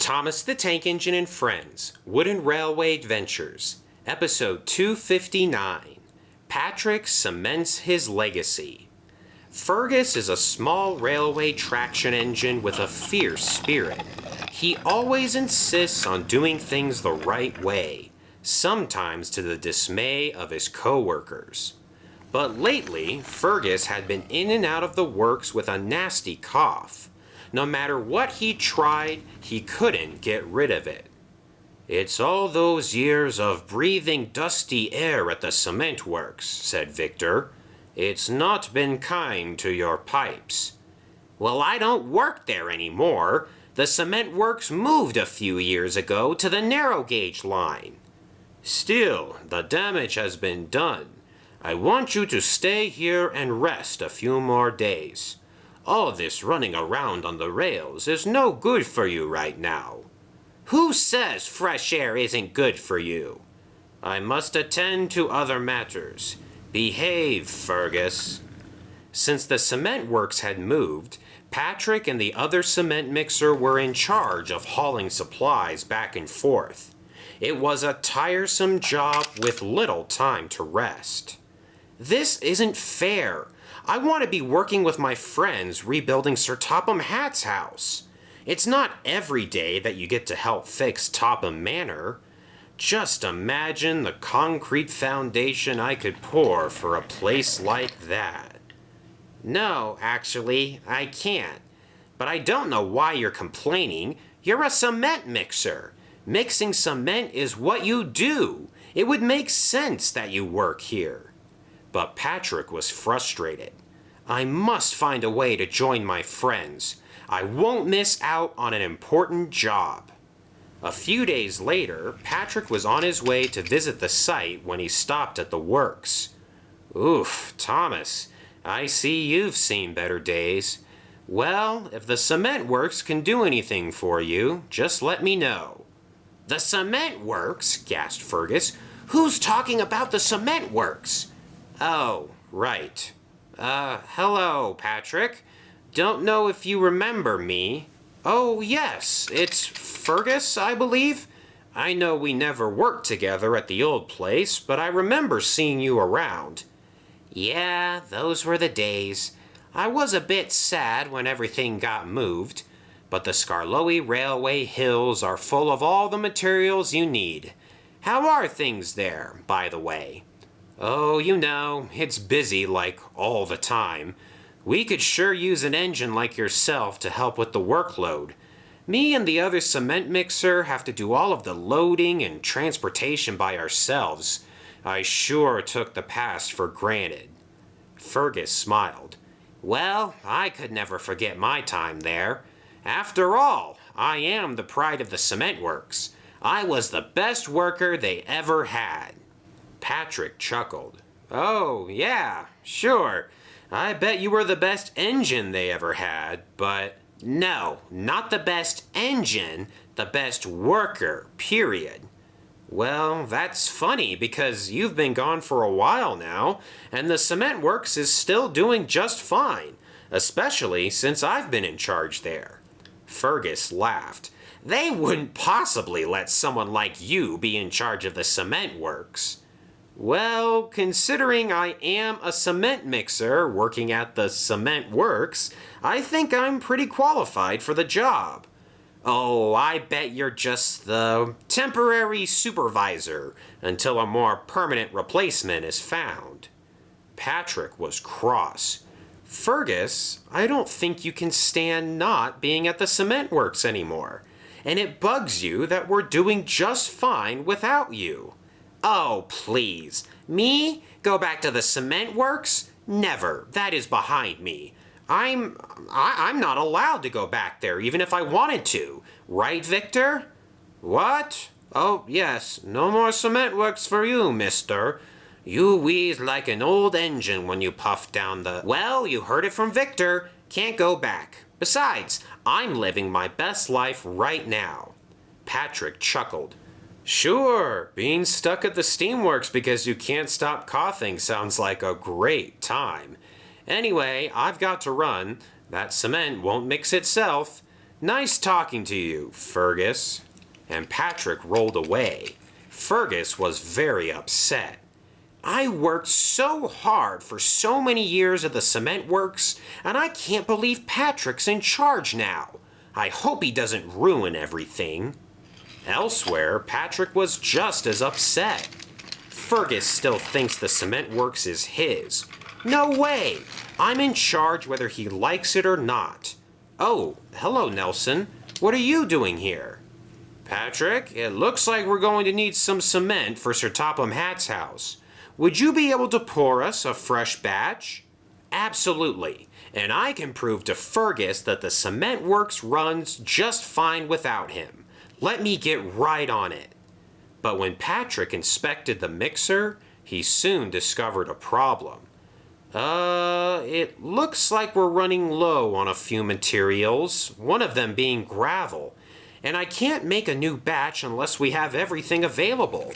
Thomas the Tank Engine and Friends, Wooden Railway Adventures, Episode 259. Patrick Cements His Legacy. Fergus is a small railway traction engine with a fierce spirit. He always insists on doing things the right way, sometimes to the dismay of his co-workers. But lately, Fergus had been in and out of the works with a nasty cough. No matter what he tried, he couldn't get rid of it. "It's all those years of breathing dusty air at the cement works," said Victor. "It's not been kind to your pipes." "Well, I don't work there anymore. The cement works moved a few years ago to the narrow gauge line." "Still, the damage has been done. I want you to stay here and rest a few more days. All this running around on the rails is no good for you right now." "Who says fresh air isn't good for you?" "I must attend to other matters. Behave, Fergus." Since the cement works had moved, Patrick and the other cement mixer were in charge of hauling supplies back and forth. It was a tiresome job with little time to rest. "This isn't fair. I want to be working with my friends rebuilding Sir Topham Hatt's house. It's not every day that you get to help fix Topham Manor. Just imagine the concrete foundation I could pour for a place like that." "No, actually, I can't. But I don't know why you're complaining. You're a cement mixer. Mixing cement is what you do. It would make sense that you work here." But Patrick was frustrated. "I must find a way to join my friends. I won't miss out on an important job." A few days later, Patrick was on his way to visit the site when he stopped at the works. "Oof, Thomas, I see you've seen better days. Well, if the cement works can do anything for you, just let me know." "The cement works?" gasped Fergus. "Who's talking about the cement works?" "Oh, right. Hello, Patrick. Don't know if you remember me." "Oh, yes, it's Fergus, I believe. I know we never worked together at the old place, but I remember seeing you around." "Yeah, those were the days. I was a bit sad when everything got moved, but the Skarloey Railway hills are full of all the materials you need. How are things there, by the way?" "Oh, you know, it's busy like all the time. We could sure use an engine like yourself to help with the workload. Me and the other cement mixer have to do all of the loading and transportation by ourselves. I sure took the past for granted." Fergus smiled. "Well, I could never forget my time there. After all, I am the pride of the cement works. I was the best worker they ever had." Patrick chuckled. "Oh, yeah, sure. I bet you were the best engine they ever had, but..." "No, not the best engine, the best worker, period." "Well, that's funny because you've been gone for a while now, and the cement works is still doing just fine, especially since I've been in charge there." Fergus laughed. "They wouldn't possibly let someone like you be in charge of the cement works." "Well, considering I am a cement mixer working at the cement works, I think I'm pretty qualified for the job." "Oh, I bet you're just the temporary supervisor until a more permanent replacement is found." Patrick was cross. "Fergus, I don't think you can stand not being at the cement works anymore, and it bugs you that we're doing just fine without you." "Oh, please. Me? Go back to the cement works? Never. That is behind me. I'm not allowed to go back there even if I wanted to. Right, Victor?" "What? Oh, yes. No more cement works for you, mister. You wheeze like an old engine when you puff down the..." "Well, you heard it from Victor. Can't go back. Besides, I'm living my best life right now." Patrick chuckled. "Sure, being stuck at the steamworks because you can't stop coughing sounds like a great time. Anyway, I've got to run. That cement won't mix itself. Nice talking to you, Fergus. And Patrick rolled away. Fergus was very upset. I worked so hard for so many years at the cement works, and I can't believe Patrick's in charge now. I hope he doesn't ruin everything. Elsewhere, Patrick was just as upset. Fergus still thinks the cement works is his. No way! I'm in charge whether he likes it or not. Oh, hello, Nelson. What are you doing here? Patrick, it looks like we're going to need some cement for Sir Topham Hatt's house. Would you be able to pour us a fresh batch? Absolutely, and I can prove to Fergus that the cement works runs just fine without him. Let me get right on it. But when Patrick inspected the mixer, he soon discovered a problem. It looks like we're running low on a few materials, one of them being gravel, and I can't make a new batch unless we have everything available.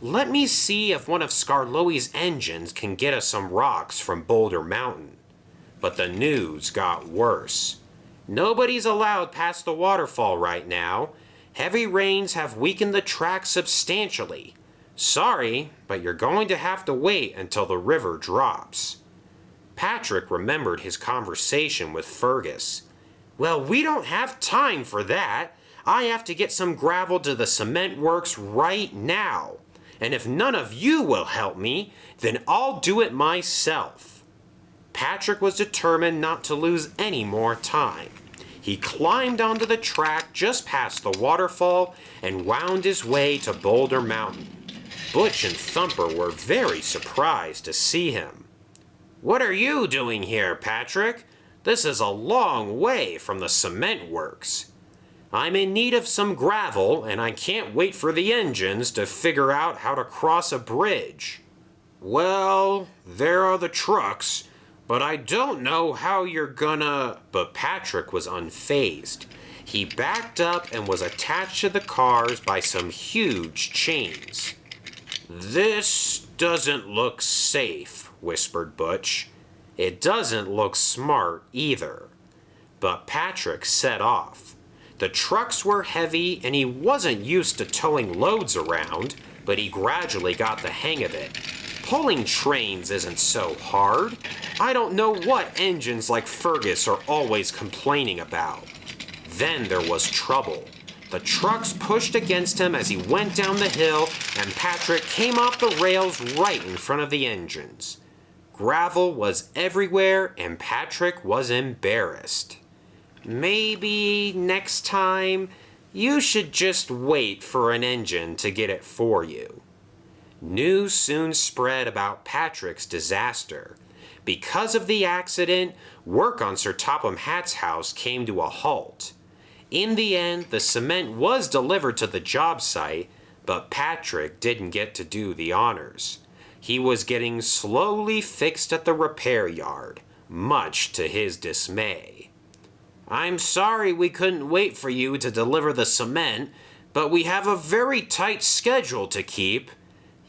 Let me see if one of Skarloey's engines can get us some rocks from Boulder Mountain. But the news got worse. Nobody's allowed past the waterfall right now. Heavy rains have weakened the track substantially. Sorry, but you're going to have to wait until the river drops. Patrick remembered his conversation with Fergus. Well, we don't have time for that. I have to get some gravel to the cement works right now. And if none of you will help me, then I'll do it myself. Patrick was determined not to lose any more time. He climbed onto the track just past the waterfall and wound his way to Boulder Mountain. Butch and Thumper were very surprised to see him. What are you doing here, Patrick? This is a long way from the cement works. I'm in need of some gravel, and I can't wait for the engines to figure out how to cross a bridge. Well, there are the trucks, but I don't know how you're gonna... But Patrick was unfazed. He backed up and was attached to the cars by some huge chains. This doesn't look safe, whispered Butch. It doesn't look smart either. But Patrick set off. The trucks were heavy and he wasn't used to towing loads around, but he gradually got the hang of it. Pulling trains isn't so hard. I don't know what engines like Fergus are always complaining about. Then there was trouble. The trucks pushed against him as he went down the hill, and Patrick came off the rails right in front of the engines. Gravel was everywhere, and Patrick was embarrassed. Maybe next time you should just wait for an engine to get it for you. News soon spread about Patrick's disaster. Because of the accident, work on Sir Topham Hatt's house came to a halt. In the end, the cement was delivered to the job site, but Patrick didn't get to do the honors. He was getting slowly fixed at the repair yard, much to his dismay. I'm sorry we couldn't wait for you to deliver the cement, but we have a very tight schedule to keep.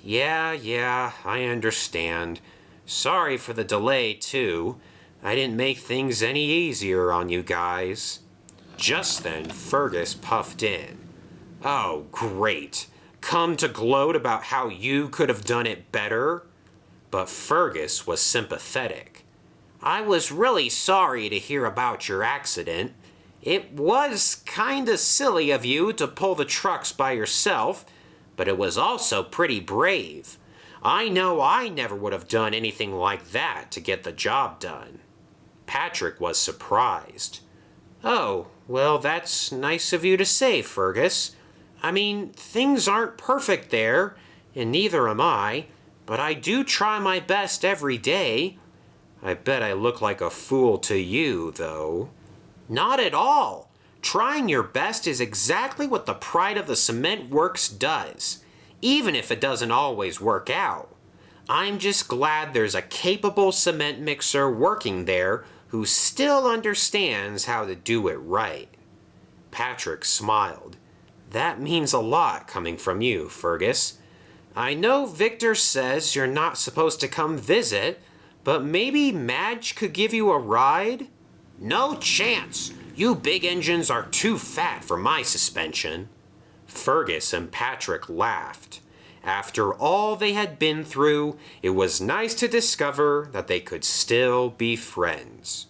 Yeah, I understand. Sorry for the delay, too. I didn't make things any easier on you guys. Just then, Fergus puffed in. Oh, great. Come to gloat about how you could have done it better? But Fergus was sympathetic. I was really sorry to hear about your accident. It was kinda silly of you to pull the trucks by yourself, but it was also pretty brave. I know I never would have done anything like that to get the job done. Patrick was surprised. Oh, well, that's nice of you to say, Fergus. I mean, things aren't perfect there, and neither am I, but I do try my best every day. I bet I look like a fool to you, though. Not at all. Trying your best is exactly what the pride of the cement works does, even if it doesn't always work out. I'm just glad there's a capable cement mixer working there who still understands how to do it right. Patrick smiled. That means a lot coming from you, Fergus. I know Victor says you're not supposed to come visit, but maybe Madge could give you a ride? No chance. You big engines are too fat for my suspension. Fergus and Patrick laughed. After all they had been through, it was nice to discover that they could still be friends.